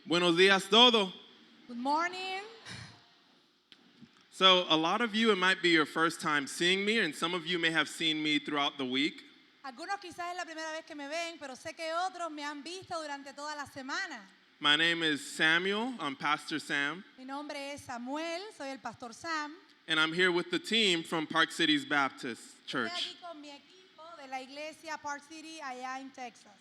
Buenos días todo. Good morning. So a lot of you, it might be your first time seeing me, and some of you may have seen me throughout the week. Algunos quizás es la primera vez que me ven, pero sé que otros me han visto durante toda la semana. My name is Samuel. I'm Pastor Sam, Mi nombre es Samuel, soy el pastor Sam. and I'm here with the team from Park Cities Baptist Estoy Church. aquí con mi equipo de la iglesia Park City allá en Texas.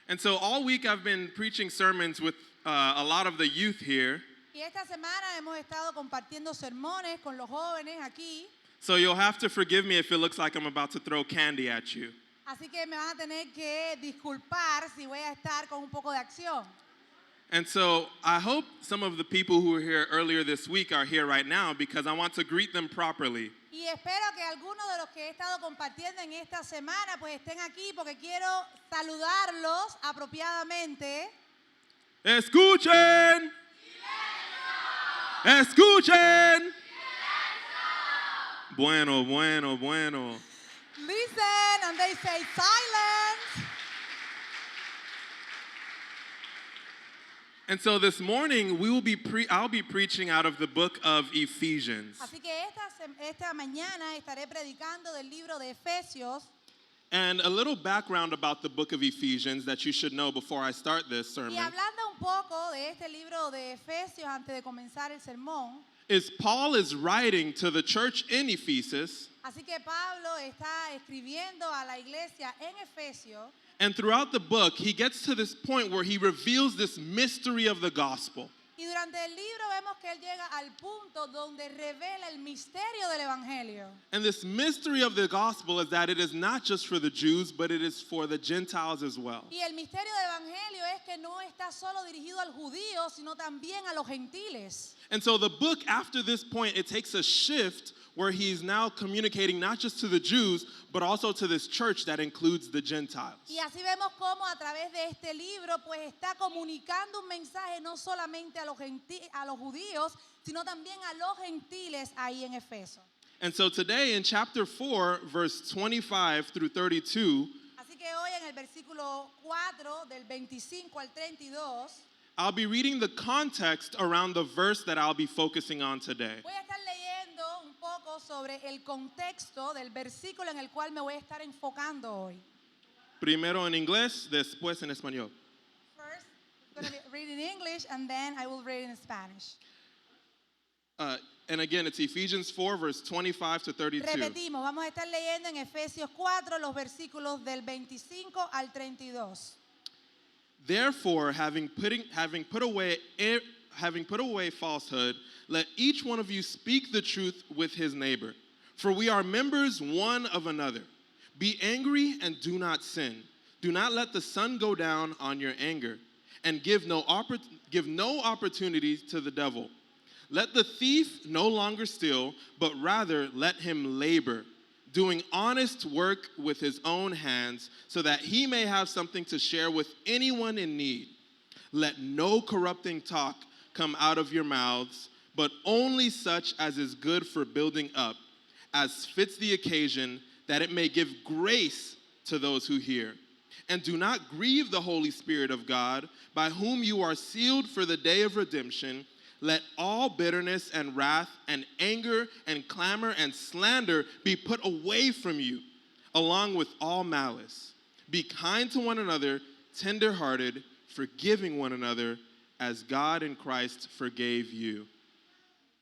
And so all week I've been preaching sermons with a lot of the youth here. Y esta semana hemos estado compartiendo sermones con los jóvenes aquí. So you'll have to forgive me if it looks like I'm about to throw candy at you. Así que me van a tener que disculpar si voy a estar con un poco de acción. And so I hope some of the people who were here earlier this week are here right now because I want to greet them properly. Y espero que algunos de los que he estado compartiendo en esta semana pues estén aquí porque quiero saludarlos apropiadamente. ¡Escuchen! ¡Escuchen! Bueno. Listen, and they say silence. And so this morning I'll be preaching out of the book of Ephesians. Así que esta mañana estaré predicando del libro de Efesios. And a little background about the book of Ephesians that you should know before I start this sermon Y hablando un poco de este libro de Efesios antes de comenzar el sermón. is Paul is writing to the church in Ephesus. Así que Pablo está escribiendo a la iglesia en Efesios. And throughout the book, he gets to this point where he reveals this mystery of the gospel. Y durante el libro vemos que él llega al punto donde revela el misterio del evangelio. And this mystery of the gospel is that it is not just for the Jews, but it is for the Gentiles as well. Y el misterio del evangelio es que no está solo dirigido al judío, sino también a los gentiles. And so the book, after this point, it takes a shift where he's now communicating not just to the Jews, but also to this church that includes the Gentiles. Y así vemos cómo a través de este libro pues está comunicando un mensaje no solamente a los judíos, sino también a los gentiles ahí en Efeso. And so today in chapter 4, verse 25 through 32, Así que hoy en el versículo 4 del 25 al 32 I'll be reading the context around the verse that I'll be focusing on today. voy a estar leyendo un poco sobre el contexto del versículo en el cual me voy a estar enfocando hoy. Primero en inglés, después en español. First, I'm going to read in English and then I will read in Spanish. And again, it's Ephesians 4, verse 25 to 32. Repetimos, vamos a estar leyendo en Efesios 4 los versículos del 25 al 32. Therefore, having put away falsehood, let each one of you speak the truth with his neighbor. For we are members one of another. Be angry and do not sin. Do not let the sun go down on your anger, and give no opportunity to the devil. Let the thief no longer steal, but rather let him labor, doing honest work with his own hands, so that he may have something to share with anyone in need. Let no corrupting talk come out of your mouths, but only such as is good for building up, as fits the occasion, that it may give grace to those who hear. And do not grieve the Holy Spirit of God, by whom you are sealed for the day of redemption. Let all bitterness and wrath and anger and clamor and slander be put away from you, along with all malice. Be kind to one another, tender-hearted, forgiving one another, as God in Christ forgave you.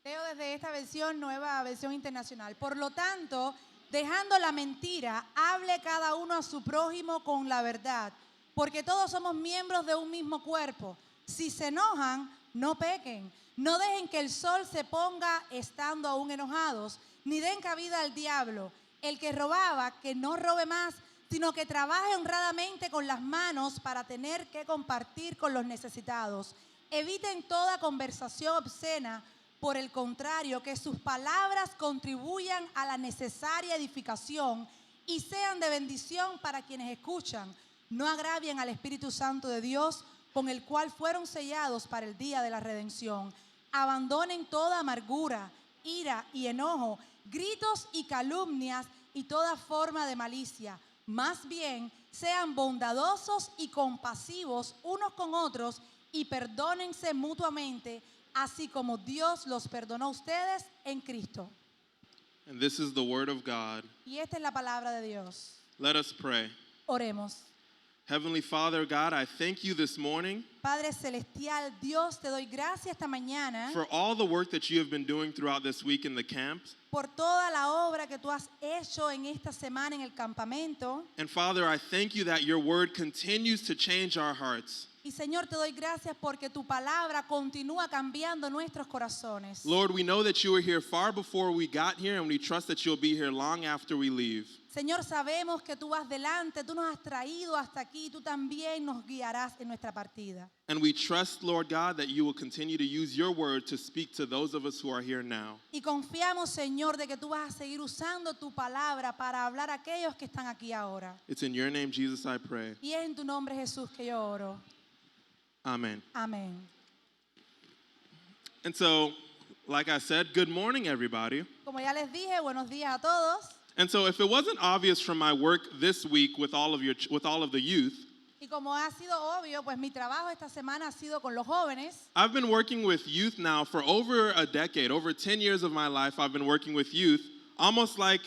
Leo desde esta versión, nueva versión internacional. Por lo tanto, dejando la mentira, hable cada uno a su prójimo con la verdad, porque todos somos miembros de un mismo cuerpo. Si se enojan, no pequen. No dejen que el sol se ponga estando aún enojados, ni den cabida al diablo. El que robaba, que no robe más, sino que trabaje honradamente con las manos para tener que compartir con los necesitados. Eviten toda conversación obscena. Por el contrario, que sus palabras contribuyan a la necesaria edificación y sean de bendición para quienes escuchan. No agravien al Espíritu Santo de Dios, con el cual fueron sellados para el día de la redención. Abandonen toda amargura, ira y enojo, gritos y calumnias y toda forma de malicia. Más bien, sean bondadosos y compasivos unos con otros y perdónense mutuamente, así como Dios los perdonó a ustedes en Cristo. And this is the word of God. Y esta es la palabra de Dios. Let us pray. Oremos. Heavenly Father, God, I thank you this morning Padre Celestial, Dios, te doy gracias esta mañana for all the work that you have been doing throughout this week in the camps. por toda la obra que tú has hecho en esta semana en el campamento. And Father, I thank you that your word continues to change our hearts. Y Señor, te doy gracias porque tu palabra continúa cambiando nuestros corazones. Lord, we know that you were here far before we got here, and we trust that you'll be here long after we leave. Señor, sabemos que tú vas delante, tú nos has traído hasta aquí, tú también nos guiarás en nuestra partida. And we trust, Lord God, that you will continue to use your word to speak to those of us who are here now. Y confiamos, Señor, de que tú vas a seguir usando tu palabra para hablar a aquellos que están aquí ahora. It's in your name, Jesus, I pray. Y es en tu nombre, Jesús, que yo oro. Amen. Amén. And so, like I said, good morning, everybody. Como ya les dije, buenos días a todos. And so, if it wasn't obvious from my work this week with all of the youth, Y como ha sido obvio, pues mi trabajo esta semana ha sido con los jóvenes. I've been working with youth now for over a decade. Over 10 years of my life, I've been working with youth. Almost like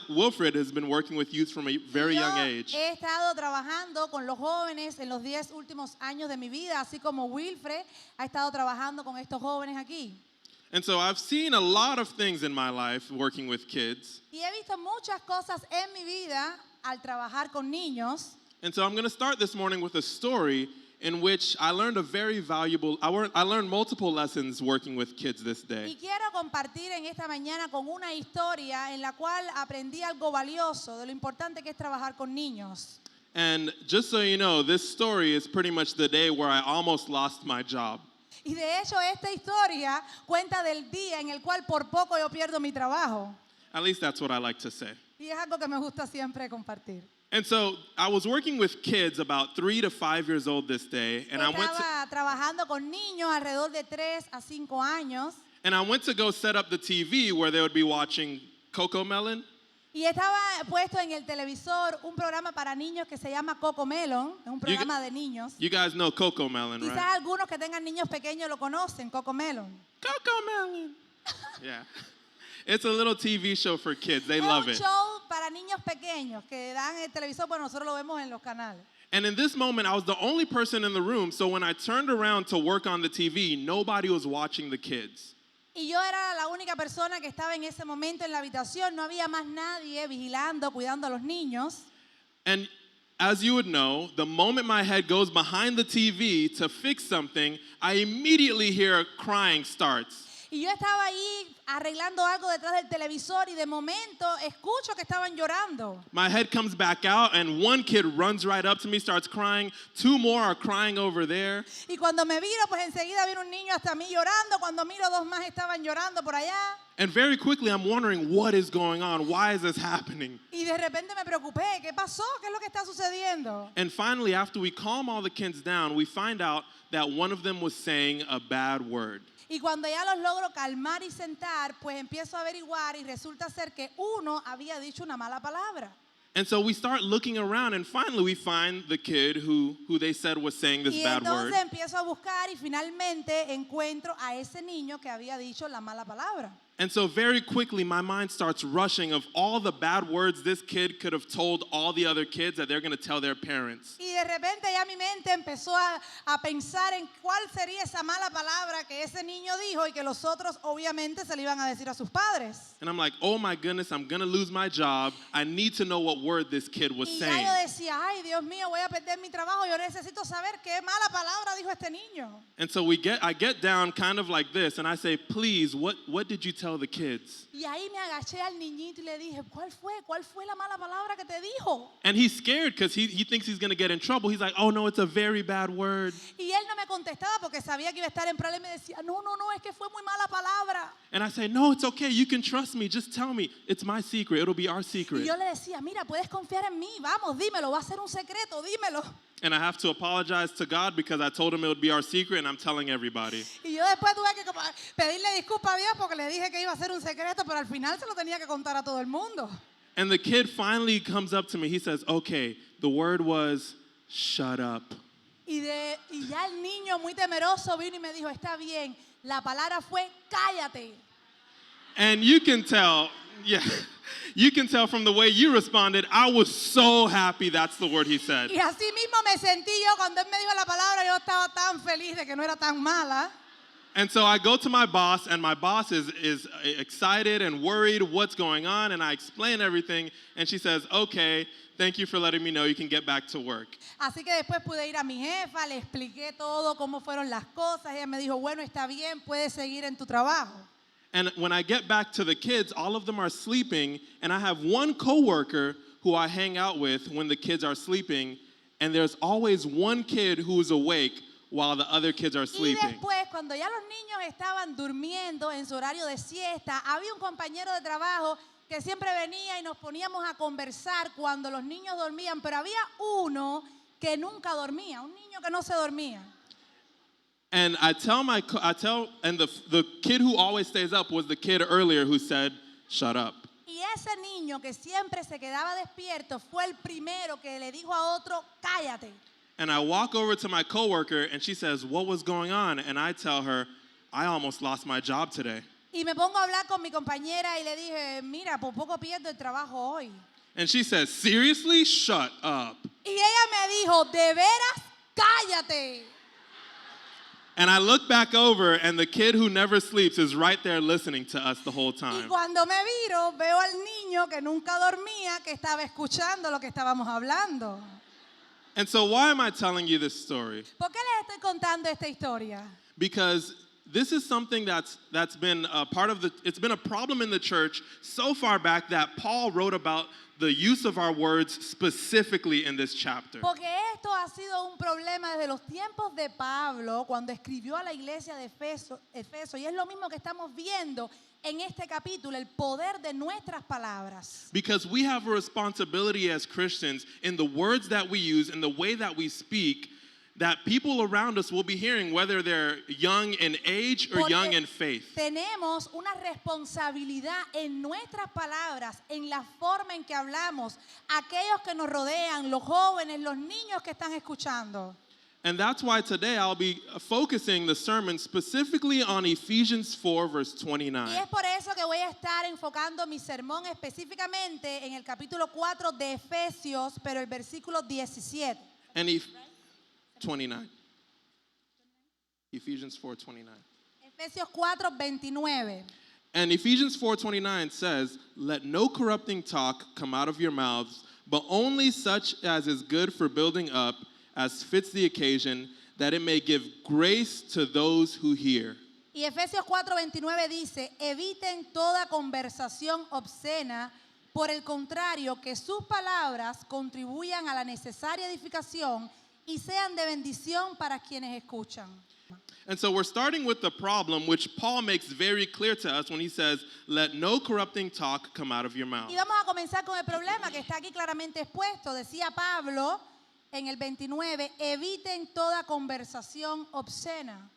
Wilfred has been working with youth from a very young age. He estado trabajando con los jóvenes en los 10 últimos años de mi vida, así como Wilfred ha estado trabajando con estos jóvenes aquí. And so I've seen a lot of things in my life working with kids. Y he visto muchas cosas en mi vida al trabajar con niños. And so I'm going to start this morning with a story in which I learned I learned multiple lessons working with kids this Y day. quiero compartir en esta mañana con una historia en la cual aprendí algo valioso de lo importante que es trabajar con niños. And just so you know, this story is pretty much the day where I almost lost my job. Y de hecho esta historia cuenta del día en el cual por poco yo pierdo mi trabajo. At least that's what I like to say. Y es algo que me gusta siempre compartir. And so I was working with kids about 3 to 5 years old this day, and I Estaba trabajando con niños alrededor de 3 a 5 años. went to go set up the TV where they would be watching Coco Melon. Y estaba puesto en el televisor un programa para niños que se llama Coco Melon, es un programa de niños. You guys know Coco Melon, Quizás right? algunos que tengan niños pequeños lo conocen, Coco Melon. Coco Melon. Yeah. It's a little TV show for kids. They Es love un it. show para niños pequeños que dan el televisor, pues nosotros lo vemos en los canales. And in this moment, I was the only person in the room, so when I turned around to work on the TV, nobody was watching the kids. Y yo era la única persona que estaba en ese momento en la habitación, no había más nadie vigilando, cuidando a los niños. And as you would know, the moment my head goes behind the TV to fix something, I immediately hear crying starts. Y yo estaba ahí arreglando algo detrás del televisor y de momento escucho que estaban llorando. My head comes back out, and one kid runs right up to me, starts crying. 2 more are crying over there. Y cuando me viro, pues enseguida viene un niño hasta mí llorando. Cuando miro, 2 más estaban llorando por allá. And very quickly, I'm wondering, what is going on? Why is this happening? Y de repente me preocupé. ¿Qué pasó? ¿Qué es lo que está sucediendo? And finally, after we calm all the kids down, we find out that one of them was saying a bad word. Y cuando ya los logro calmar y sentar, pues empiezo a averiguar y resulta ser que uno había dicho una mala palabra. And so we start looking around, and finally we find the kid who they said was saying this Y bad word. entonces empiezo a buscar y finalmente encuentro a ese niño que había dicho la mala palabra. And so very quickly, my mind starts rushing of all the bad words this kid could have told all the other kids that they're going to tell their parents. Y de repente ya mi mente empezó a pensar en cuál sería esa mala palabra que ese niño dijo y que los otros obviamente se le iban a decir a sus padres. And I'm like, oh my goodness, I'm going to lose my job. I need to know what word this kid was Y ya saying. yo decía, ay Dios mío, voy a perder mi trabajo, yo necesito saber qué mala palabra dijo este niño. And so I get down kind of like this, and I say, please, what did you tell the kids? Y ahí me agaché al niñito y le dije, ¿Cuál fue la mala palabra que te dijo? And he's scared because he thinks he's going to get in trouble. He's like, oh no, it's a very bad word. Y él no me contestaba porque sabía que iba a estar en problema y me decía, no, es que fue muy mala palabra. And I say, no, it's okay. You can trust me. Just tell me. It's my secret. It'll be our Y secret. yo le decía, mira, puedes confiar en mí, vamos, dímelo, va a ser un secreto, dímelo. And I have to apologize to God because I told him it would be our secret, and I'm telling everybody. Y yo después tuve que pedirle disculpas a Dios porque le dije que iba a ser un secreto, pero al final se lo tenía que contar a todo el mundo. And the kid finally comes up to me. He says, okay, the word was shut up. Y ya el niño muy temeroso vino y me dijo, está bien, la palabra fue cállate. And you can tell, yeah, you can tell from the way you responded, I was so happy that's the word he said. Y así mismo me sentí yo cuando él me dijo la palabra, yo estaba tan feliz de que no era tan mala. And so I go to my boss, and my boss is excited and worried what's going on, and I explain everything, and she says, okay, thank you for letting me know, you can get back to work. Así que después pude ir a mi jefa, le expliqué todo, cómo fueron las cosas. Ella me dijo, bueno, está bien, puedes seguir en tu trabajo. And when I get back to the kids, all of them are sleeping, and I have one coworker who I hang out with when the kids are sleeping, and there's always one kid who's awake while the other kids are Y sleeping. después, cuando ya los niños estaban durmiendo en su horario de siesta, había un compañero de trabajo que siempre venía y nos poníamos a conversar cuando los niños dormían, pero había uno que nunca dormía, un niño que no se dormía. And the kid who always stays up was the kid earlier who said, shut up. Y ese niño que siempre se quedaba despierto fue el primero que le dijo a otro, cállate. And I walk over to my coworker, and she says, what was going on? And I tell her, I almost lost my job today. Y me pongo a hablar con mi compañera y le dije, mira, por poco pierdo el trabajo hoy. And she says, seriously? Shut up. Y ella me dijo, ¿de veras? Cállate. And I look back over, and the kid who never sleeps is right there listening to us the whole Y time. cuando me viro, veo al niño que nunca dormía, que estaba escuchando lo que estábamos hablando. And so why am I telling you this story? ¿Por qué les estoy contando esta historia? Because this is something that's been a part of it's been a problem in the church so far back that Paul wrote about the use of our words specifically in this chapter. Porque esto ha sido un problema desde los tiempos de Pablo, cuando escribió a la iglesia de Efeso, y es lo mismo que estamos viendo en este capítulo, el poder de nuestras palabras. Because we have a responsibility as Christians in the words that we use, in the way that we speak, that people around us will be hearing, whether they're young in age or Porque young in faith. tenemos una responsabilidad en nuestras palabras, en la forma en que hablamos, aquellos que nos rodean, los jóvenes, los niños que están escuchando. And that's why today I'll be focusing the sermon specifically on Ephesians 4, verse Y 29. es por eso que voy a estar enfocando mi sermón específicamente en el capítulo 4 de Efesios, pero el versículo 17. And 29. Ephesians 4:29. Efesios 4, 29. And Ephesians 4:29 says, "Let no corrupting talk come out of your mouths, but only such as is good for building up, as fits the occasion, that it may give grace to those who hear." Y Efesios 4:29 dice, eviten toda conversación obscena, por el contrario, que sus palabras contribuyan a la necesaria edificación y sean de bendición para quienes escuchan. And so we're starting with the problem, which Paul makes very clear to us when he says, "Let no corrupting talk come out of your mouth." Y vamos a comenzar con el problema que está aquí claramente expuesto. Decía Pablo en el 29, eviten toda conversación obscena.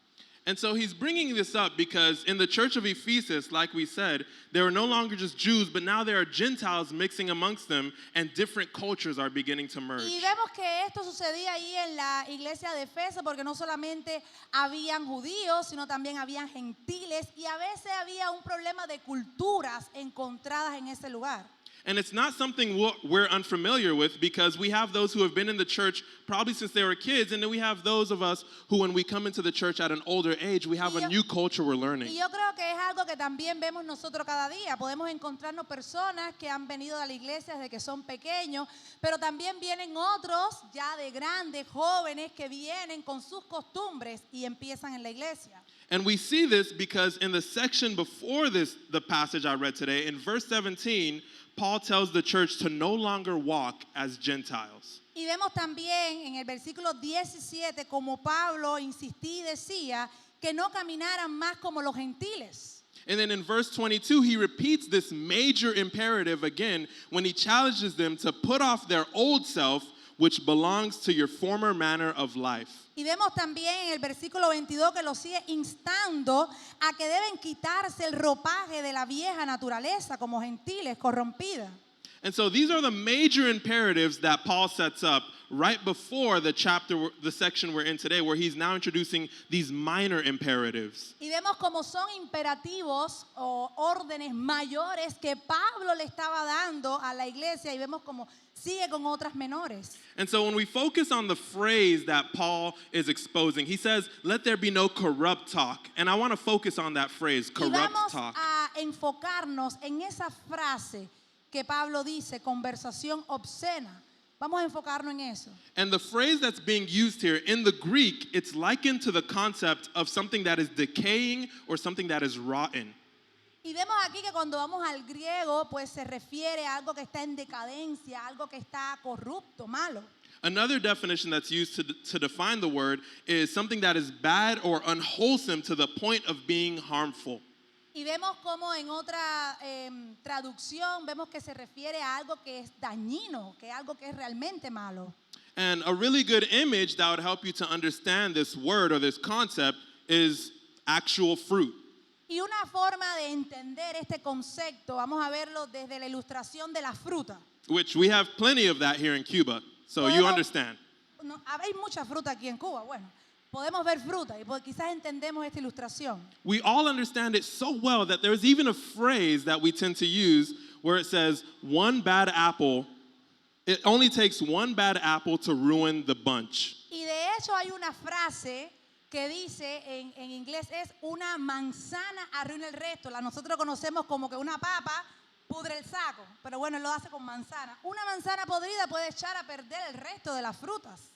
And so he's bringing this up because in the church of Ephesus, like we said, there are no longer just Jews, but now there are Gentiles mixing amongst them, and different cultures are beginning to merge. Y vemos que esto sucedía ahí en la iglesia de Efeso porque no solamente habían judíos, sino también habían gentiles y a veces había un problema de culturas encontradas en ese lugar. And it's not something we're unfamiliar with because we have those who have been in the church probably since they were kids, and then we have those of us who, when we come into the church at an older age, we have a new culture we're learning. Y yo creo que es algo que también vemos nosotros cada día. Podemos encontrarnos personas que han venido a la iglesia desde que son pequeños, pero también vienen otros ya de grandes, jóvenes, que vienen con sus costumbres y empiezan en la iglesia. And we see this because in the section before this, the passage I read today, in verse 17, Paul tells the church to no longer walk as Gentiles. Y vemos también en el versículo 17 como Pablo insistía y decía que no caminaran más como los gentiles. And then in verse 22, he repeats this major imperative again when he challenges them to put off their old self, which belongs to your former manner of life. Y vemos también en el versículo 22 que los sigue instando a que deben quitarse el ropaje de la vieja naturaleza como gentiles corrompida. And so these are the major imperatives that Paul sets up right before the section we're in today, where he's now introducing these minor imperatives. Y vemos cómo son imperativos o órdenes mayores que Pablo le estaba dando a la iglesia y vemos cómo sigue con otras menores. And so when we focus on the phrase that Paul is exposing, he says, let there be no corrupt talk. And I want to focus on that phrase, Y corrupt vamos talk. a enfocarnos en esa frase que Pablo dice, conversación obscena. Vamos a enfocarnos en eso. And the phrase that's being used here in the Greek, it's likened to the concept of something that is decaying or something that is rotten. Y vemos aquí que cuando vamos al griego, pues se refiere a algo que está en decadencia, algo que está corrupto, malo. Another definition that's used to define the word is something that is bad or unwholesome to the point of being harmful. Y vemos como en otra traducción, vemos que se refiere a algo que es dañino, que es algo que es realmente malo. And a really good image that would help you to understand this word or this concept is actual fruit. Y una forma de entender este concepto, vamos a verlo desde la ilustración de la fruta. Which we have plenty of that here in Cuba, so you Podemos- understand. No, hay mucha fruta aquí en Cuba, bueno, podemos ver fruta y quizás entendemos esta ilustración. We all understand it so well that there's even a phrase that we tend to use where it says, one bad apple, it only takes one bad apple to ruin the bunch. Y de hecho hay una frase que dice en inglés es una manzana arruina el resto. Nosotros conocemos como que una papa pudre el saco, pero bueno, él lo hace con manzana. Una manzana podrida puede echar a perder el resto de las frutas.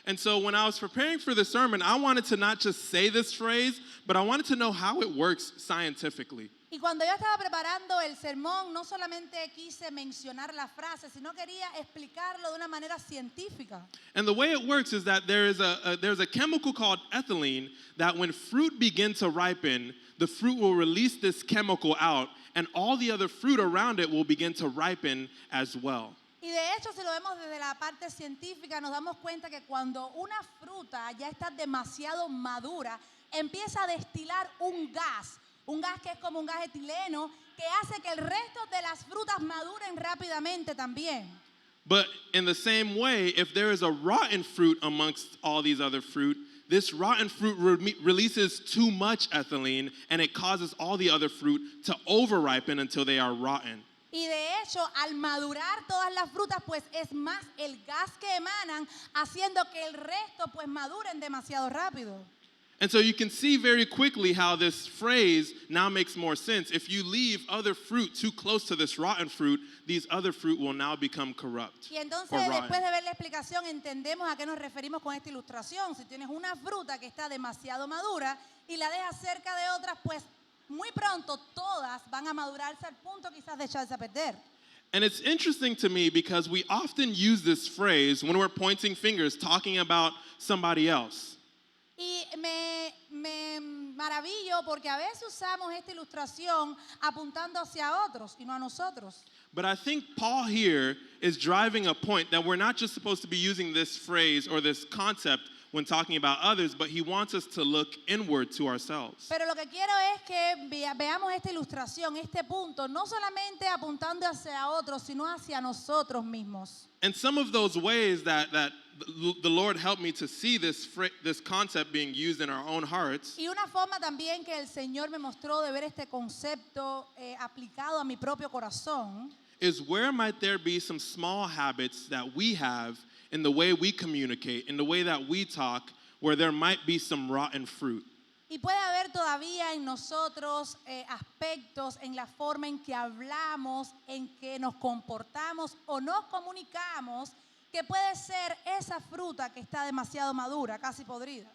And so when I was preparing for the sermon, I wanted to not just say this phrase, but I wanted to know how it works scientifically. Y cuando yo estaba preparando el sermón, no solamente quise mencionar la frase, sino quería explicarlo de una manera científica. And the way it works is that there's a chemical called ethylene that when fruit begins to ripen, the fruit will release this chemical out, and all the other fruit around it will begin to ripen as well. Y de hecho, si lo vemos desde la parte científica, nos damos cuenta que cuando una fruta ya está demasiado madura, empieza a destilar un gas que es como un gas etileno, que hace que el resto de las frutas maduren rápidamente también. But in the same way, if there is a rotten fruit amongst all these other fruit, this rotten fruit releases too much ethylene, and it causes all the other fruit to over-ripen until they are rotten. Y de hecho, al madurar todas las frutas, pues es más el gas que emanan, haciendo que el resto pues maduren demasiado rápido. And so you can see very quickly how this phrase now makes more sense. If you leave other fruit too close to this rotten fruit, these other fruit will now become corrupt Y entonces, or después rotten. de ver la explicación, entendemos a qué nos referimos con esta ilustración. Si tienes una fruta que está demasiado madura y la dejas cerca de otras, pues muy pronto todas van a madurarse al punto quizás de echarse a perder. And it's interesting to me because we often use this phrase when we're pointing fingers, talking about somebody else. Y me maravillo porque a veces usamos esta ilustración apuntando hacia otros y no a nosotros. But I think Paul here is driving a point that we're not just supposed to be using this phrase or this concept when talking about others, but he wants us to look inward to ourselves. Pero lo que quiero es que veamos esta ilustración, este punto, no solamente apuntando hacia otros, sino hacia nosotros mismos. And some of those ways that the Lord helped me to see this concept being used in our own hearts Y una forma también que el Señor me mostró de ver este concepto aplicado a mi propio corazón is where might there be some small habits that we have in the way we communicate, in the way that we talk, where there might be some rotten fruit. y puede haber todavía en nosotros aspectos en la forma en que hablamos, en que nos comportamos o nos comunicamos, que puede ser esa fruta que está demasiado madura, casi podrida.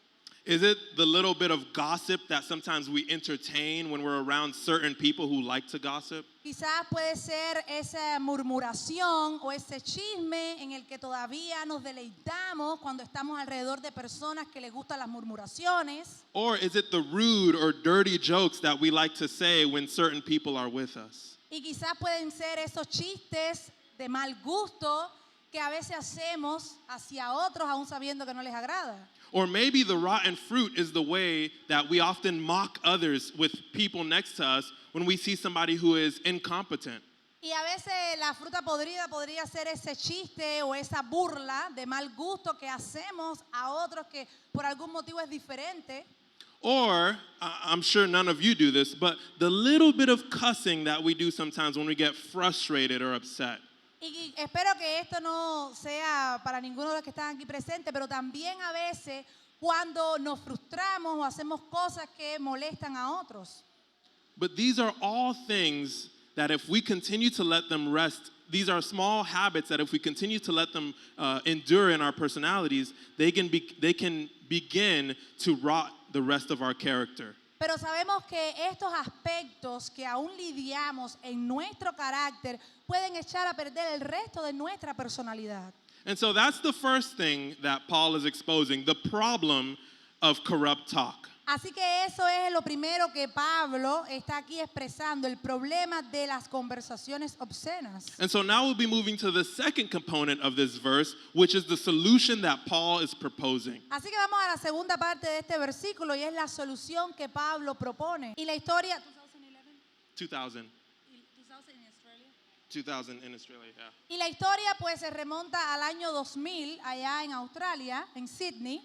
Is it the little bit of gossip that sometimes we entertain when we're around certain people who like to gossip? Quizás puede ser esa murmuración o ese chisme en el que todavía nos deleitamos cuando estamos alrededor de personas que les gustan las murmuraciones. Or is it the rude or dirty jokes that we like to say when certain people are with us? Y quizás pueden ser esos chistes de mal gusto que a veces hacemos hacia otros aún sabiendo que no les agrada. Or maybe the rotten fruit is the way that we often mock others with people next to us when we see somebody who is incompetent. Y a veces la fruta podrida podría ser ese chiste o esa burla de mal gusto que hacemos a otros que por algún motivo es diferente. Or, I'm sure none of you do this, but the little bit of cussing that we do sometimes when we get frustrated or upset. Y espero que esto no sea para ninguno de los que están aquí presentes, pero también a veces cuando nos frustramos o hacemos cosas que molestan a otros. But these are all things that if we continue to let them rest, these are small habits that if we continue to let them endure in our personalities, they can begin to rot the rest of our character. Pero sabemos que estos aspectos que aún lidiamos en nuestro carácter pueden echar a perder el resto de nuestra personalidad. And so that's the first thing that Paul is exposing, the problem of corrupt talk. Así que eso es lo primero que Pablo está aquí expresando, el problema de las conversaciones obscenas. And so now we'll be moving to the second component of this verse, which is the solution that Paul is proposing. Así que vamos a la segunda parte de este versículo y es la solución que Pablo propone. Y la historia... 2000 in Australia, yeah. Y la historia pues se remonta al año 2000 allá en Australia, en Sydney.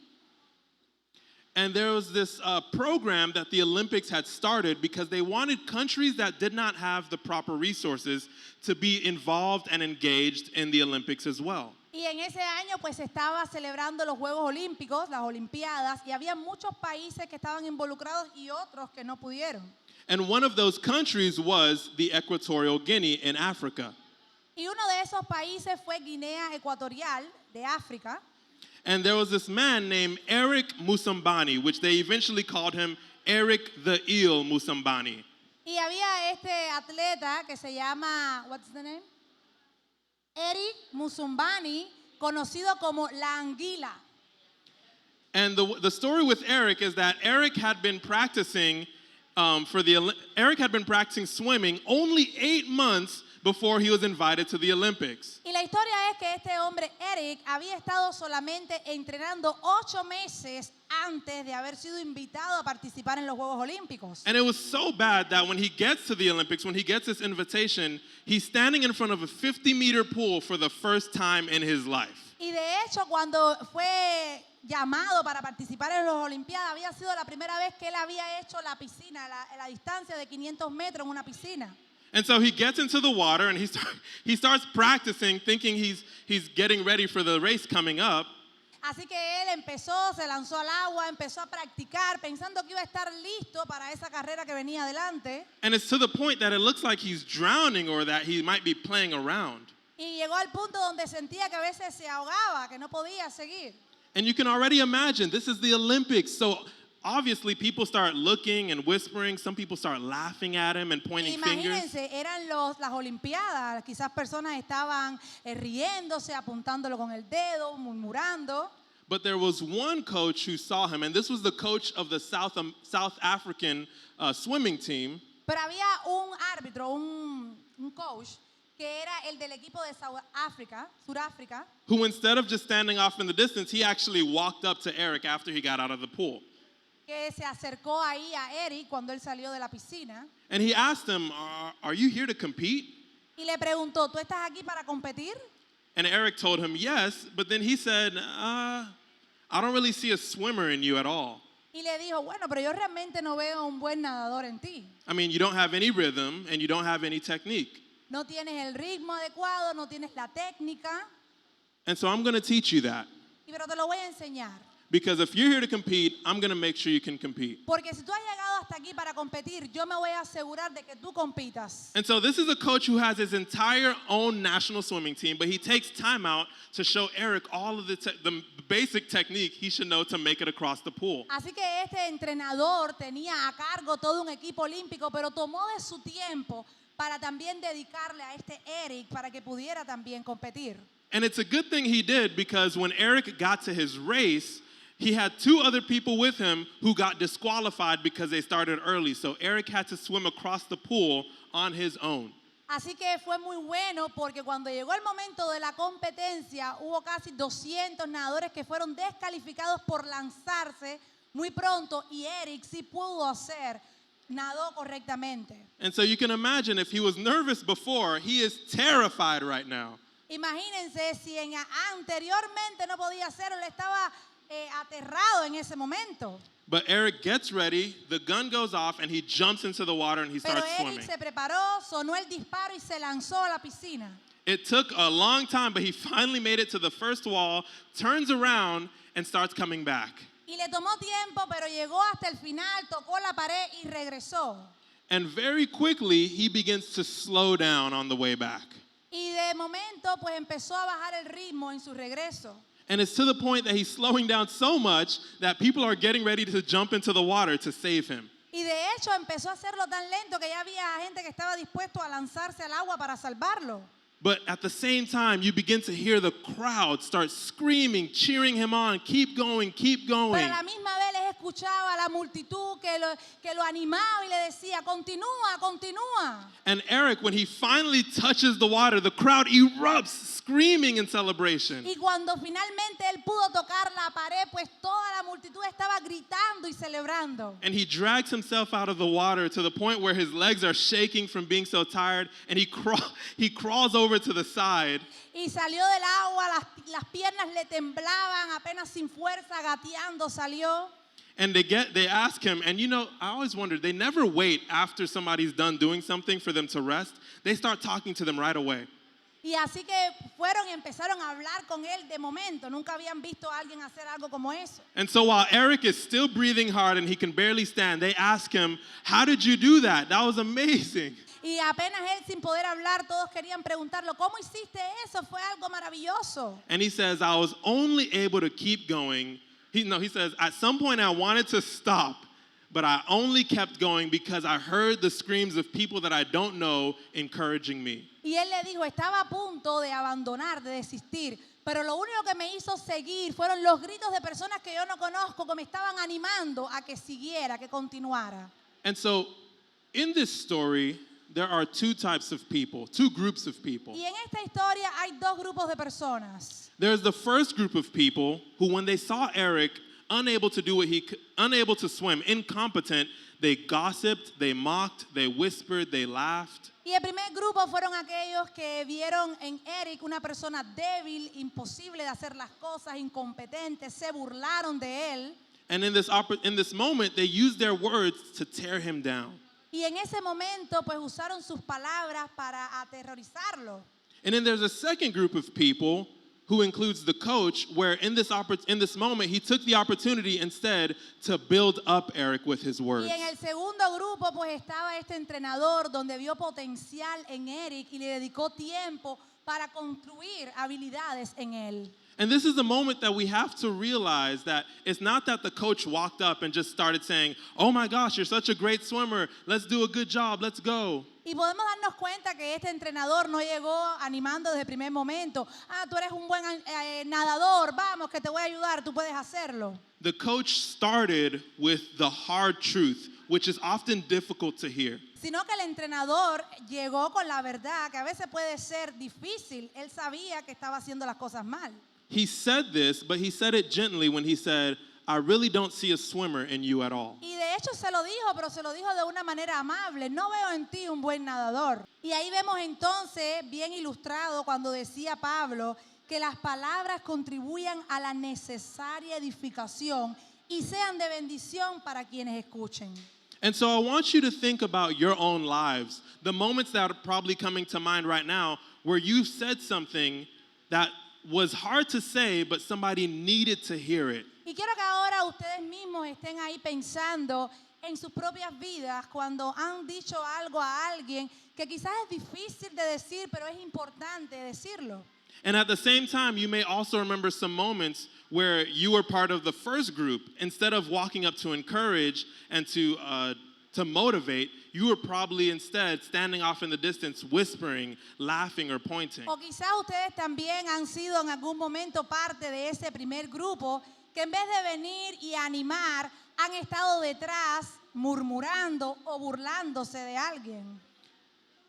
And there was this program that the Olympics had started because they wanted countries that did not have the proper resources to be involved and engaged in the Olympics as well. Y en ese año pues se estaba celebrando los Juegos Olímpicos, las Olimpiadas, y había muchos países que estaban involucrados y otros que no pudieron. And one of those countries was the Equatorial Guinea in Africa. Y uno de esos países fue Guinea Ecuatorial de África. And there was this man named Eric Musambani, which they eventually called him Eric the Eel Musambani. Y había este atleta que se llama, what's the name? Eric Musambani, conocido como La Anguila. And the story with Eric is that Eric had been practicing Eric had been practicing swimming only 8 months before he was invited to the Olympics. Y la historia es que este hombre, Eric, había estado solamente entrenando 8 meses antes de haber sido invitado a participar en los Juegos Olímpicos. And it was so bad that when he gets to the Olympics, when he gets this invitation, he's standing in front of a 50-meter pool for the first time in his life. Y de hecho, cuando fue llamado para participar en las Olimpiadas, había sido la primera vez que él había hecho la piscina, la distancia de 500 metros en una piscina. And so he gets into the water and he starts practicing, thinking he's getting ready for the race coming up. Así que él se lanzó al agua, empezó a practicar, pensando que iba a estar listo para esa carrera que venía adelante. And it's to the point that it looks like he's drowning or that he might be playing around. Y llegó al punto donde sentía que a veces se ahogaba, que no podía seguir. And you can already imagine, this is the Olympics, so obviously people start looking and whispering. Some people start laughing at him and pointing fingers. Imagínense, eran las Olimpiadas. Quizás personas estaban riéndose, apuntándolo con el dedo, murmurando. But there was one coach who saw him, and this was the coach of the South African swimming team. Pero había un árbitro, un coach, que era el del equipo de Sudáfrica, Who instead of just standing off in the distance, he actually walked up to Eric after he got out of the pool. que se acercó ahí a Eric cuando él salió de la piscina And he asked him, are you here to compete? y le preguntó, ¿tú estás aquí para competir? And Eric told him yes, but then he said, I don't really see a swimmer in you at all. Y le dijo, bueno, pero yo realmente no veo un buen nadador en ti. I mean, you don't have any rhythm and you don't have any technique. No tienes el ritmo adecuado, no tienes la técnica, And so I'm going to teach you that. pero te lo voy a enseñar. Because if you're here to compete, I'm going to make sure you can compete. Porque si tú has llegado hasta aquí para competir, yo me voy a asegurar de que tú compitas. And so this is a coach who has his entire own national swimming team, but he takes time out to show Eric all of the basic technique he should know to make it across the pool. Así que este entrenador tenía a cargo todo un equipo olímpico, pero tomó de su tiempo para también dedicarle a este Eric para que pudiera también competir. And it's a good thing he did because when Eric got to his race, he had 2 other people with him who got disqualified because they started early. So Eric had to swim across the pool on his own. Así que fue muy bueno porque cuando llegó el momento de la competencia hubo casi 200 nadadores que fueron descalificados por lanzarse muy pronto y Eric sí pudo hacer nadó correctamente. And so you can imagine if he was nervous before, he is terrified right now. Imagínense si anteriormente no podía hacerlo, él estaba aterrado en ese momento. But Eric gets ready, the gun goes off, and he jumps into the water and he Pero starts Eric swimming. se preparó, sonó el disparo y se lanzó a la piscina. It took a long time, but he finally made it to the first wall, turns around, and starts coming back. Y le tomó tiempo, pero llegó hasta el final, tocó la pared y regresó. And very quickly, he begins to slow down on the way back. Y de momento, pues empezó a bajar el ritmo en su regreso. And it's to the point that he's slowing down so much that people are getting ready to jump into the water to save him. Y de hecho empezó a hacerlo tan lento que ya había gente que estaba dispuesto a lanzarse al agua para salvarlo. But at the same time, you begin to hear the crowd start screaming, cheering him on, keep going, keep Pero going. a la misma vez les escuchaba a la multitud que lo animaba y le decía, continúa, continúa. And Eric, when he finally touches the water, the crowd erupts, screaming in celebration. Y cuando finalmente él pudo tocar la pared, pues toda la multitud estaba gritando y celebrando. And he drags himself out of the water to the point where his legs are shaking from being so tired, and he crawls over to the side. Y salió del agua, las piernas le temblaban, apenas sin fuerza, gateando salió. And they ask him, and you know, I always wondered, they never wait after somebody's done doing something for them to rest. They start talking to them right away. Y así que fueron y empezaron a hablar con él de momento. Nunca habían visto a alguien hacer algo como eso. And so while Eric is still breathing hard and he can barely stand, they ask him, how did you do that? That was amazing. Y apenas él sin poder hablar, todos querían preguntarlo, ¿cómo hiciste eso? Fue algo maravilloso. And he says, I was only able to keep going. He says, at some point I wanted to stop, but I only kept going because I heard the screams of people that I don't know encouraging me. Y él le dijo, estaba a punto de abandonar, de desistir, pero lo único que me hizo seguir fueron los gritos de personas que yo no conozco que me estaban animando a que siguiera, que continuara. And so in this story, there are two types of people, two groups of people. Y en esta historia hay dos grupos de personas. There's the first group of people who, when they saw Eric unable to swim, incompetent, they gossiped, they mocked, they whispered, they laughed. Y el primer grupo fueron aquellos que vieron en Eric una persona débil, imposible de hacer las cosas, incompetente, se burlaron de él. And in this moment, they used their words to tear him down. Y en ese momento, pues usaron sus palabras para aterrorizarlo. And then there's a second group of people who includes the coach, where in this moment, he took the opportunity instead to build up Eric with his words. Y en el segundo grupo, pues estaba este entrenador donde vio potencial en Eric y le dedicó tiempo para construir habilidades en él. And this is the moment that we have to realize that it's not that the coach walked up and just started saying, oh my gosh, you're such a great swimmer. Let's do a good job. Let's go. Y podemos darnos cuenta que este entrenador no llegó animando desde el primer momento. Tú eres un buen nadador, vamos, que te voy a ayudar, tú puedes hacerlo. The coach started with the hard truth, which is often difficult to hear. Sino que el entrenador llegó con la verdad, que a veces puede ser difícil. Él sabía que estaba haciendo las cosas mal. He said this, but he said it gently when he said, I really don't see a swimmer in you at all. Y de hecho se lo dijo, pero se lo dijo de una manera amable. No veo en ti un buen nadador. Y ahí vemos entonces, bien ilustrado, cuando decía Pablo, que las palabras contribuyan a la necesaria edificación y sean de bendición para quienes escuchen. And so I want you to think about your own lives, the moments that are probably coming to mind right now where you said something that was hard to say, but somebody needed to hear it. Y quiero que ahora ustedes mismos estén ahí pensando en sus propias vidas cuando han dicho algo a alguien que quizás es difícil de decir, pero es importante decirlo. And at the same time, you may also remember some moments where you were part of the first group. Instead of walking up to encourage and to motivate, you were probably instead standing off in the distance, whispering, laughing, or pointing. O quizás ustedes también han sido en algún momento parte de ese primer grupo que en vez de venir y animar, han estado detrás murmurando o burlándose de alguien.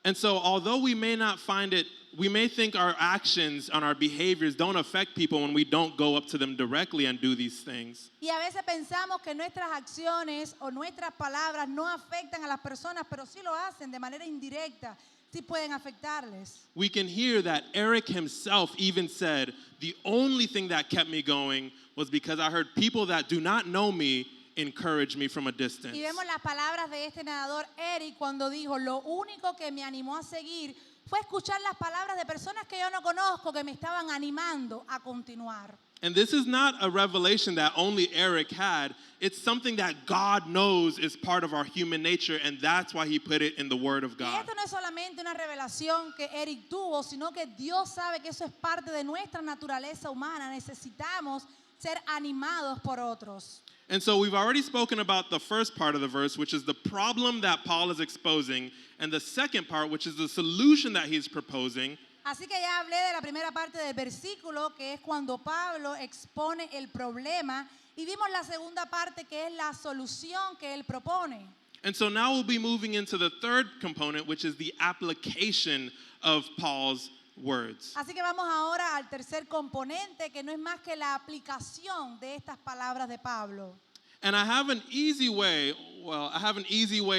And so, although we may not find it, we may think our actions and our behaviors don't affect people when we don't go up to them directly and do these things. Y a veces pensamos que nuestras acciones o nuestras palabras no afectan a las personas, pero sí lo hacen de manera indirecta, sí pueden afectarles. We can hear that Eric himself even said, the only thing that kept me going was because I heard people that do not know me encourage me from a distance. Y vemos las palabras de este nadador Eric cuando dijo, lo único que me animó a seguir fue escuchar las palabras de personas que yo no conozco que me estaban animando a continuar. And this is not a revelation that only Eric had. It's something that God knows is part of our human nature, and that's why he put it in the Word of Y God. esto no es solamente una revelación que Eric tuvo, sino que Dios sabe que eso es parte de nuestra naturaleza humana. Necesitamos ser animados por otros. And so we've already spoken about the first part of the verse, which is the problem that Paul is exposing, and the second part, which is the solution that he's proposing. Así que ya hablé de la primera parte del versículo, que es cuando Pablo expone el problema, y vimos la segunda parte, que es la solución que él propone. And so now we'll be moving into the third component, which is the application of Paul's words. Así que vamos ahora al tercer componente, que no es más que la aplicación de estas palabras de Pablo. And I have an easy way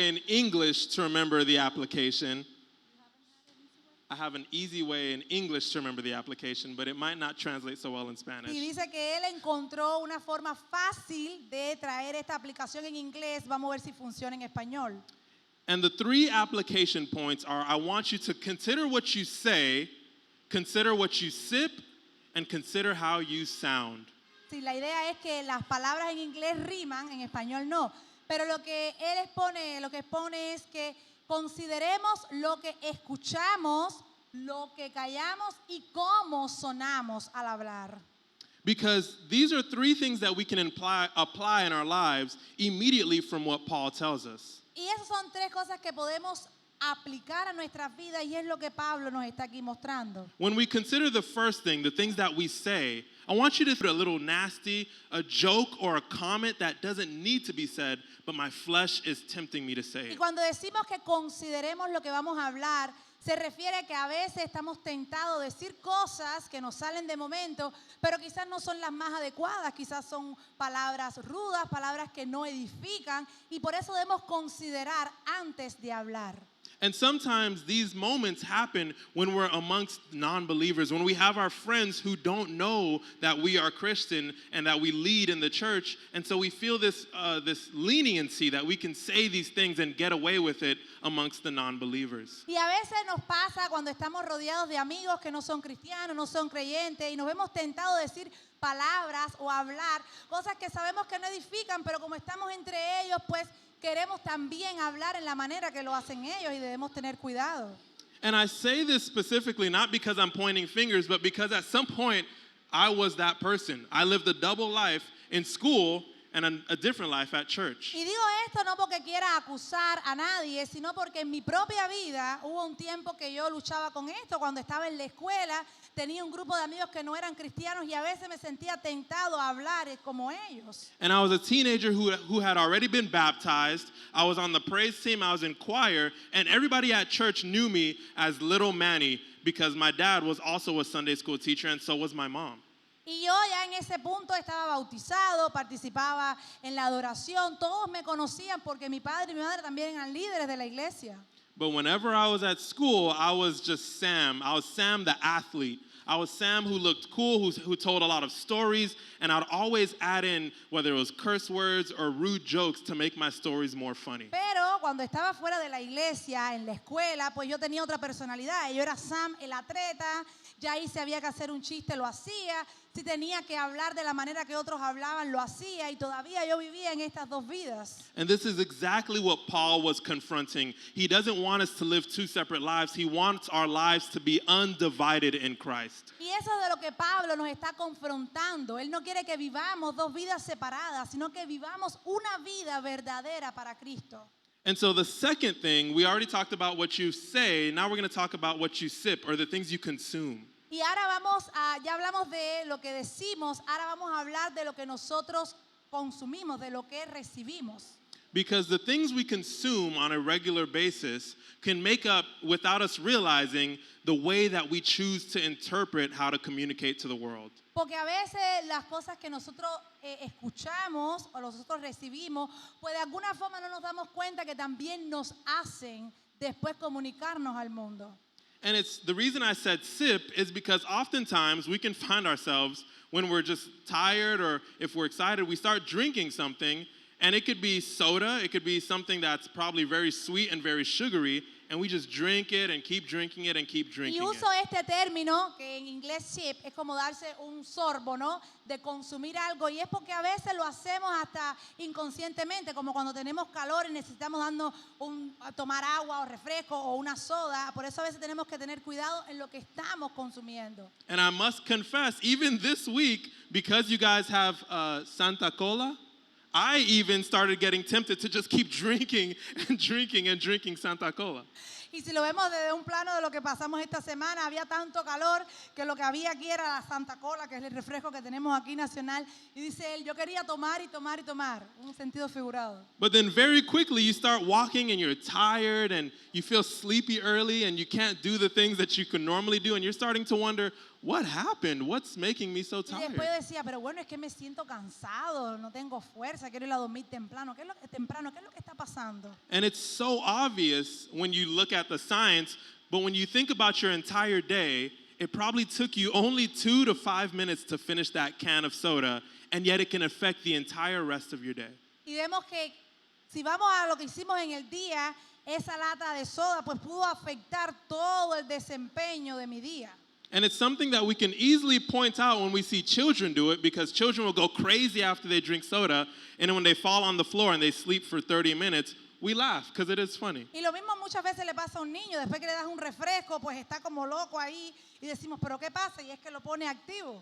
in English to remember the application. I have an easy way in English to remember the application, but it might not translate so well in Y Spanish. dice que él encontró una forma fácil de traer esta aplicación en inglés. Vamos a ver si funciona en español. And the three application points are, I want you to consider what you say, consider what you sip, and consider how you sound. Sí, la idea es que las palabras en inglés riman, en español no. Pero lo que él expone es que consideremos lo que escuchamos, lo que callamos y cómo sonamos al hablar. Because these are three things that we can apply in our lives immediately from what Paul tells us. Y esas son tres cosas que podemos aplicar a nuestras vidas y es lo que Pablo nos está aquí mostrando. When we consider the first thing, the things that we say, I want you to throw a little nasty, a joke or a comment that doesn't need to be said, but my flesh is tempting me to say Y it. cuando decimos que consideremos lo que vamos a hablar, se refiere a que a veces estamos tentados a decir cosas que nos salen de momento, pero quizás no son las más adecuadas, quizás son palabras rudas, palabras que no edifican, y por eso debemos considerar antes de hablar. And sometimes these moments happen when we're amongst non-believers, when we have our friends who don't know that we are Christian and that we lead in the church, and so we feel this leniency that we can say these things and get away with it amongst the non-believers. Y a veces nos pasa cuando estamos rodeados de amigos que no son cristianos, no son creyentes, y nos vemos tentados a decir palabras o hablar cosas que sabemos que no edifican, pero como estamos entre ellos, pues queremos también hablar en la manera que lo hacen ellos y debemos tener cuidado. And I say this specifically not because I'm pointing fingers, but because at some point I was that person. I lived a double life in school and a different life at church. Y digo esto no porque quiera acusar a nadie, sino porque en mi propia vida hubo un tiempo que yo luchaba con esto. Cuando estaba en la escuela, tenía un grupo de amigos que no eran cristianos y a veces me sentía tentado a hablar como ellos. And I was a teenager who had already been baptized. I was on the praise team, I was in choir, and everybody at church knew me as Little Manny because my dad was also a Sunday school teacher and so was my mom. Y yo ya en ese punto estaba bautizado, participaba en la adoración, todos me conocían porque mi padre y mi madre también eran líderes de la iglesia. But whenever I was at school, I was just Sam. I was Sam the athlete. I was Sam who looked cool, who told a lot of stories, and I'd always add in whether it was curse words or rude jokes to make my stories more funny. Pero cuando estaba fuera de la iglesia, en la escuela, pues yo tenía otra personalidad. Yo era Sam el atleta, ya ahí si había que hacer un chiste lo hacía, si tenía que hablar de la manera que otros hablaban lo hacía y todavía yo vivía en estas dos vidas. And this is exactly what Paul was confronting. He doesn't want us to live two separate lives. He wants our lives to be undivided in Christ. Y eso es de lo que Pablo nos está confrontando. Él no quiere que vivamos dos vidas separadas, sino que vivamos una vida verdadera para Cristo. And so the second thing, we already talked about what you say. Now we're going to talk about what you sip or the things you consume. Y ahora ya hablamos de lo que decimos, ahora vamos a hablar de lo que nosotros consumimos, de lo que recibimos. Because the things we consume on a regular basis can make up, without us realizing, the way that we choose to interpret how to communicate to the world. Porque a veces las cosas que nosotros escuchamos o nosotros recibimos, pues de alguna forma no nos damos cuenta que también nos hacen después comunicarnos al mundo. And it's the reason I said sip is because oftentimes we can find ourselves when we're just tired or if we're excited, we start drinking something, and it could be soda, it could be something that's probably very sweet and very sugary, and we just drink it and keep drinking it and keep Y drinking it. uso este término, que en inglés sip, es como darse un sorbo, ¿no? De consumir algo. Y es porque a veces lo hacemos hasta inconscientemente, como cuando tenemos calor y necesitamos darnos tomar agua o refresco o una soda. Por eso a veces tenemos que tener cuidado en lo que estamos consumiendo. And I must confess, even this week, because you guys have Santa Cola, I even started getting tempted to just keep drinking and drinking and drinking Santa Cola. Y si lo vemos desde un plano de lo que pasamos esta semana, había tanto calor que lo que había aquí era la Santa Cola, que es el refresco que tenemos aquí nacional. Y dice él, yo quería tomar y tomar y tomar. Un sentido figurado. But then very quickly you start walking and you're tired and you feel sleepy early and you can't do the things that you could normally do and you're starting to wonder, what happened? What's making me so Y tired? después decía, pero bueno, es que me siento cansado, no tengo fuerza, quiero ir a dormir temprano. ¿Qué es lo que está pasando? And it's so obvious when you look at the science, but when you think about your entire day, it probably took you only 2 to 5 minutes to finish that can of soda, and yet it can affect the entire rest of your day. Y vemos que si vamos a lo que hicimos en el día, esa lata de soda pues pudo afectar todo el desempeño de mi día. And it's something that we can easily point out when we see children do it, because children will go crazy after they drink soda, and then when they fall on the floor and they sleep for 30 minutes, we laugh because it is funny. Y lo mismo muchas veces le pasa a un niño, después que le das un refresco, pues está como loco ahí y decimos, pero ¿qué pasa? Y es que lo pone activo.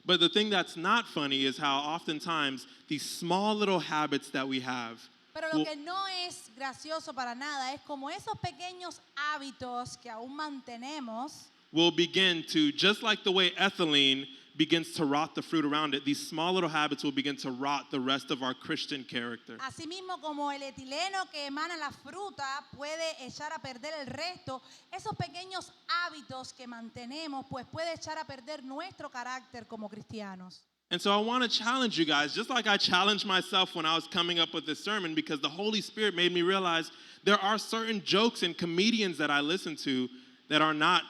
But the thing that's not funny is how oftentimes these small little habits that we have Pero lo que no es gracioso para nada es como esos pequeños hábitos que aún mantenemos will begin to, just like the way ethylene begins to rot the fruit around it, these small little habits will begin to rot the rest of our Christian character. Asimismo, como el etileno que emana la fruta puede echar a perder el resto, esos pequeños hábitos que mantenemos, pues puede echar a perder nuestro carácter como cristianos. And so I want to challenge you guys, just like I challenged myself when I was coming up with this sermon, because the Holy Spirit made me realize there are certain jokes and comedians that I listen to that are not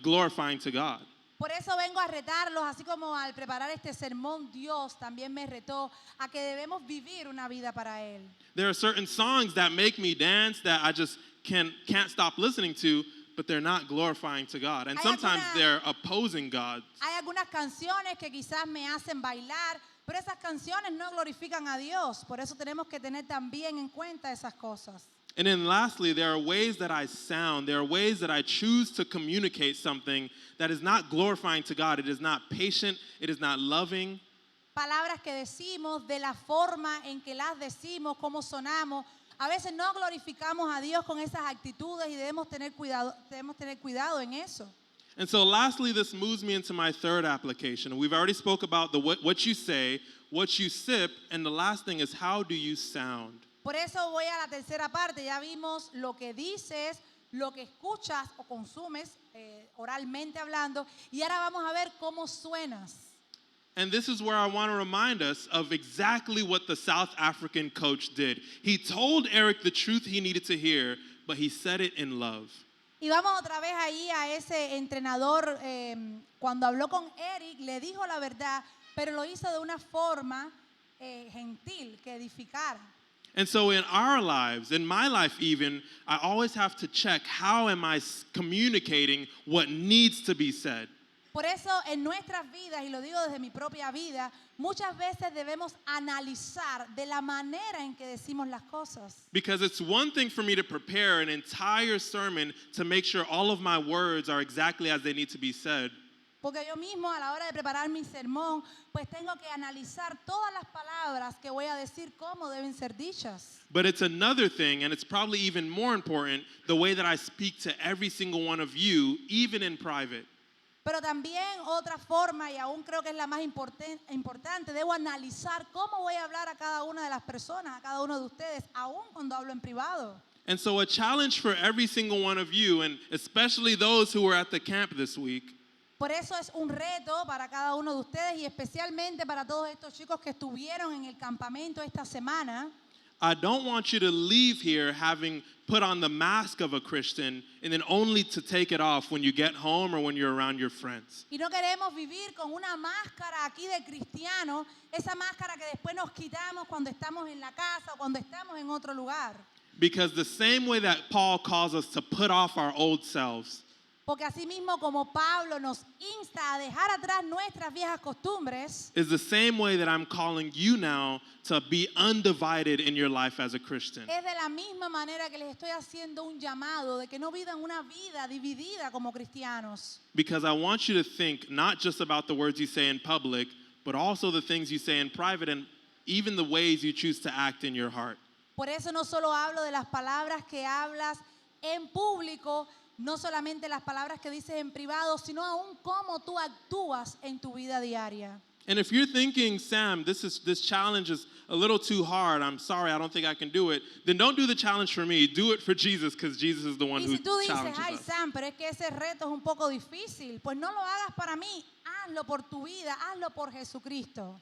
glorifying to God. Por eso vengo a retarlos, así como al preparar este sermón, Dios también me retó a que debemos vivir una vida para Él. There are certain songs that make me dance that I just can't stop listening to, but they're not glorifying to God. And sometimes they're opposing God. Hay algunas canciones que quizás me hacen bailar, pero esas canciones no glorifican a Dios. Por eso tenemos que tener también en cuenta esas cosas. And then lastly, there are ways that I sound, there are ways that I choose to communicate something that is not glorifying to God. It is not patient, it is not loving. Palabras que decimos, de la forma en que las decimos, cómo sonamos. A veces no glorificamos a Dios con esas actitudes y debemos tener cuidado en eso. And so lastly, this moves me into my third application. We've already spoke about what you say, what you sip, and the last thing is how do you sound? Por eso voy a la tercera parte. Ya vimos lo que dices, lo que escuchas o consumes oralmente hablando. Y ahora vamos a ver cómo suenas. And this is where I want to remind us of exactly what the South African coach did. He told Eric the truth he needed to hear, but he said it in love. Y vamos otra vez ahí a ese entrenador. Cuando habló con Eric, le dijo la verdad, pero lo hizo de una forma gentil, que edificara. And so in our lives, in my life even, I always have to check how am I communicating what needs to be said. Por eso en nuestras vidas, y lo digo desde mi propia vida, muchas veces debemos analizar de la manera en que decimos las cosas. Because it's one thing for me to prepare an entire sermon to make sure all of my words are exactly as they need to be said. Porque yo mismo a la hora de preparar mi sermón, pues tengo que analizar todas las palabras que voy a decir cómo deben ser dichas. But it's another thing, and it's probably even more important, the way that I speak to every single one of you, even in private. Pero también otra forma, y aún creo que es la más importante, debo analizar cómo voy a hablar a cada una de las personas, a cada uno de ustedes, aún cuando hablo en privado. And so, a challenge for every single one of you, and especially those who were at the camp this week, Por eso es un reto para cada uno de ustedes y especialmente para todos estos chicos que estuvieron en el campamento esta semana. I don't want you to leave here having put on the mask of a Christian and then only to take it off when you get home or when you're around your friends. Y no queremos vivir con una máscara aquí de cristiano, esa máscara que después nos quitamos cuando estamos en la casa o cuando estamos en otro lugar. Because the same way that Paul calls us to put off our old selves, Porque así mismo como Pablo nos insta a dejar atrás nuestras viejas costumbres, is the same way that I'm calling you now to be undivided in your life as a Christian. es de la misma manera que les estoy haciendo un llamado de que no vivan una vida dividida como cristianos. Because I want you to think not just about the words you say in public, but also the things you say in private and even the ways you choose to act in your heart. Por eso no solo hablo de las palabras que hablas en público, no solamente las palabras que dices en privado, sino aún cómo tú actúas en tu vida diaria. And if you're thinking, Sam, this challenge is a little too hard, I'm sorry, I don't think I can do it, then don't do the challenge for me. Do it for Jesus, because Jesus is the one Y who si tú dices, challenges ay us. Sam, pero es que ese reto es un poco difícil, pues no lo hagas para mí, hazlo por tu vida, hazlo por Jesucristo.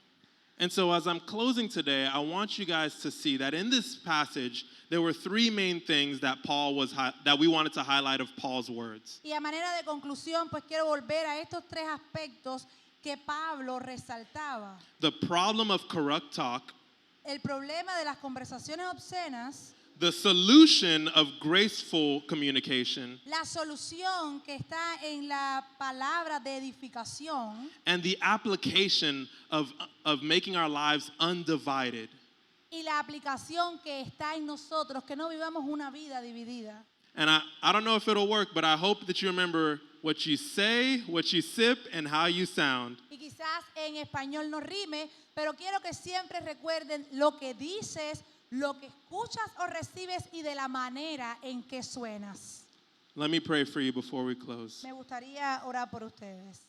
And so as I'm closing today, I want you guys to see that in this passage, there were three main things that that we wanted to highlight of Paul's words. Y a manera de conclusión, pues quiero volver a estos tres aspectos que Pablo resaltaba. The problem of corrupt talk, El problema de las conversaciones obscenas, the solution of graceful communication, la solución que está en la palabra de edificación and the application of making our lives undivided. y la aplicación que está en nosotros, que no vivamos una vida dividida. And I don't know if it'll work, but I hope that you remember what you say, what you sip, and how you sound. Y quizás en español no rime, pero quiero que siempre recuerden lo que dices, lo que escuchas o recibes y de la manera en que suenas. Let me pray for you before we close. Me gustaría orar por ustedes.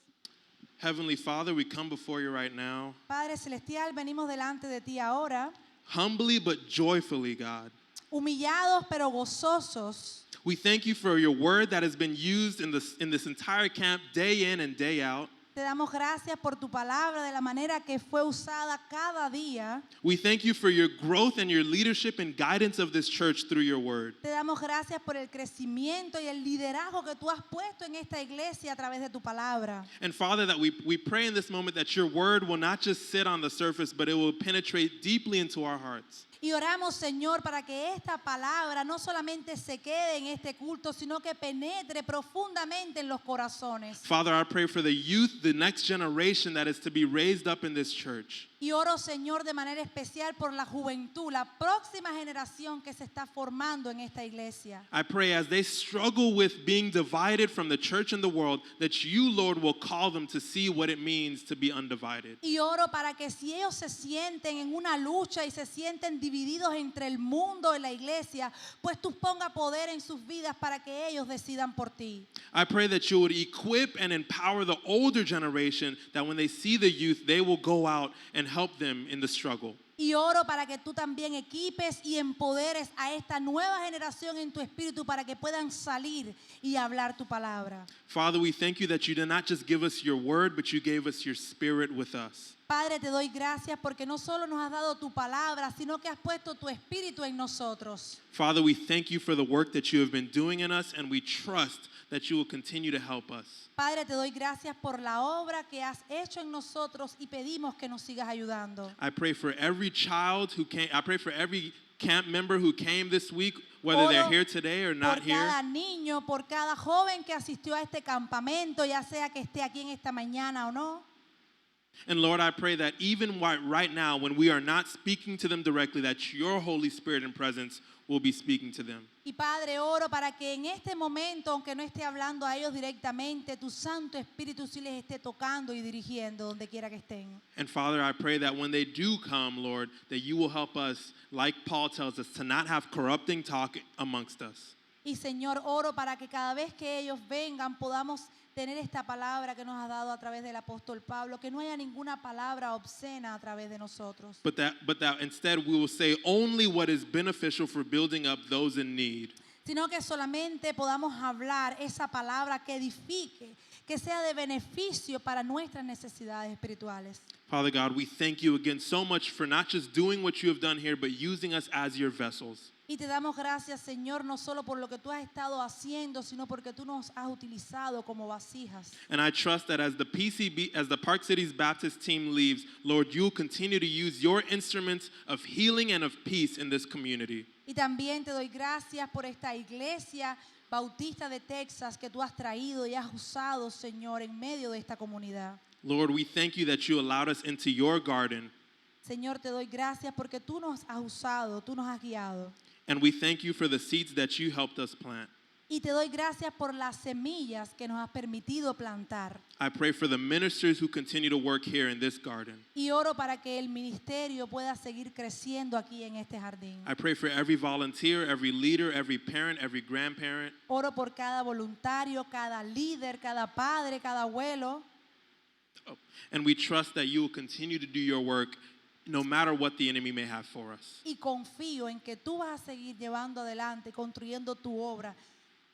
Heavenly Father, we come before you right now, Padre Celestial, venimos delante de ti ahora, humbly but joyfully, God. humillados pero gozosos. We thank you for your word that has been used in this entire camp day in and day out. Te damos gracias por tu palabra de la manera que fue usada cada día. We thank you for your growth and your leadership and guidance of this church through your word. Te damos gracias por el crecimiento y el liderazgo que tú has puesto en esta iglesia a través de tu palabra. And Father, that we pray in this moment that your word will not just sit on the surface, but it will penetrate deeply into our hearts. Y oramos, Señor, para que esta palabra no solamente se quede en este culto, sino que penetre profundamente en los corazones. Father, I pray for the youth, the next generation that is to be raised up in this church. Y oro, Señor, de manera especial por la juventud, la próxima generación que se está formando en esta iglesia. I pray as they struggle with being divided from the church and the world, that you, Lord, will call them to see what it means to be undivided. Y oro para que si ellos se sienten en una lucha y se sienten divididos entre el mundo y la iglesia, pues tú ponga poder en sus vidas para que ellos decidan por ti. I pray that you would equip and empower the older generation, that when they see the youth, they will go out and help them in the struggle. Y oro para que tú también equipes y empoderes a esta nueva generación en tu espíritu para que puedan salir y hablar tu palabra. Father, we thank you that you did not just give us your word, but you gave us your spirit with us. Padre, te doy gracias porque no solo nos has dado tu palabra, sino que has puesto tu espíritu en nosotros. Father, we thank you for the work that you have been doing in us, and we trust that you will continue to help us. Padre, te doy gracias por la obra que has hecho en nosotros y pedimos que nos sigas ayudando. I pray for every child who came, I pray for every camp member who came this week, whether they're Oro here today or not por here. cada niño, por cada joven que asistió a este campamento, ya sea que esté aquí en esta mañana o no. And Lord, I pray that even right now, when we are not speaking to them directly, that your Holy Spirit and presence will be speaking to them. Y Padre, oro para que en este momento, aunque no esté hablando a ellos directamente, tu Santo Espíritu sí les esté tocando y dirigiendo donde quiera que estén. And Father, I pray that when they do come, Lord, that you will help us, like Paul tells us, to not have corrupting talk amongst us. Y Señor, oro para que cada vez que ellos vengan podamos tener esta palabra que nos ha dado a través del apóstol Pablo, que no haya ninguna palabra obscena a través de nosotros, but that instead we will say only what is beneficial for building up those in need. sino que solamente podamos hablar esa palabra que edifique, que sea de beneficio para nuestras necesidades espirituales. Father God, we thank you again so much for not just doing what you have done here, but using us as your vessels. Y te damos gracias, Señor, no solo por lo que tú has estado haciendo, sino porque tú nos has utilizado como vasijas. And I trust that as the Park Cities Baptist team leaves, Lord, you'll continue to use your instruments of healing and of peace in this community. Y también te doy gracias por esta iglesia bautista de Texas que tú has traído y has usado, Señor, en medio de esta comunidad. Lord, we thank you that you allowed us into your garden. Señor, te doy gracias porque tú nos has usado, tú nos has guiado. And we thank you for the seeds that you helped us plant. Y te doy gracias por las semillas que nos has permitido plantar. I pray for the ministers who continue to work here in this garden. Y oro para que el ministerio pueda seguir creciendo aquí en este jardín. I pray for every volunteer, every leader, every parent, every grandparent. Oro por cada voluntario, cada líder, cada padre, cada abuelo. And we trust that you will continue to do your work no matter what the enemy may have for us. Y confío en que tú vas a seguir llevando adelante, construyendo tu obra,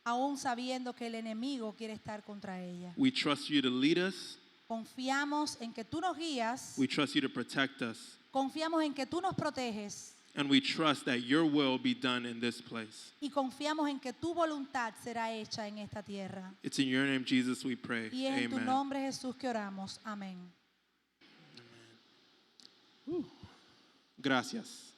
aún sabiendo que el enemigo quiere estar contra ella. We trust you to lead us. Confiamos en que tú nos guías, We trust you to protect us. confiamos en que tú nos proteges And we trust that your will be done in this place. y confiamos en que tu voluntad será hecha en esta tierra. It's in your name, Jesus, we pray. Y es en tu Amen. nombre, Jesús, que oramos. Amén. Gracias.